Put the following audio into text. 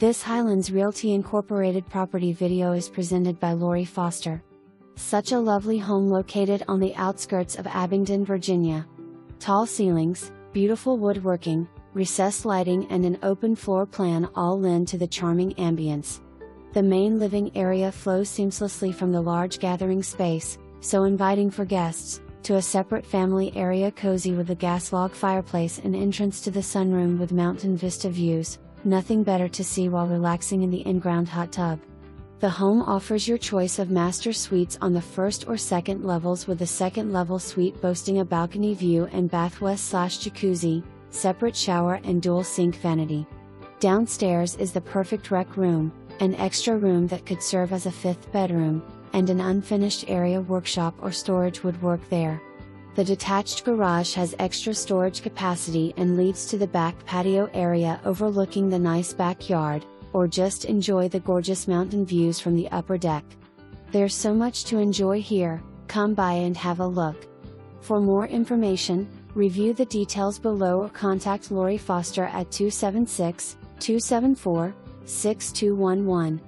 This Highlands Realty Incorporated property video is presented by Lori Foster. Such a lovely home located on the outskirts of Abingdon, Virginia. Tall ceilings, beautiful woodworking, recessed lighting and an open floor plan all lend to the charming ambience. The main living area flows seamlessly from the large gathering space, so inviting for guests, to a separate family area cozy with a gas log fireplace and entrance to the sunroom with mountain vista views. Nothing better to see while relaxing in the in-ground hot tub. The home offers your choice of master suites on the first or second levels, with the second level suite boasting a balcony view and bath west/jacuzzi, separate shower and dual sink vanity. Downstairs is the perfect rec room, an extra room that could serve as a fifth bedroom, and an unfinished area workshop or storage would work there. The detached garage has extra storage capacity and leads to the back patio area overlooking the nice backyard, or just enjoy the gorgeous mountain views from the upper deck. There's so much to enjoy here, come by and have a look. For more information, review the details below or contact Lori Foster at 276-274-6211.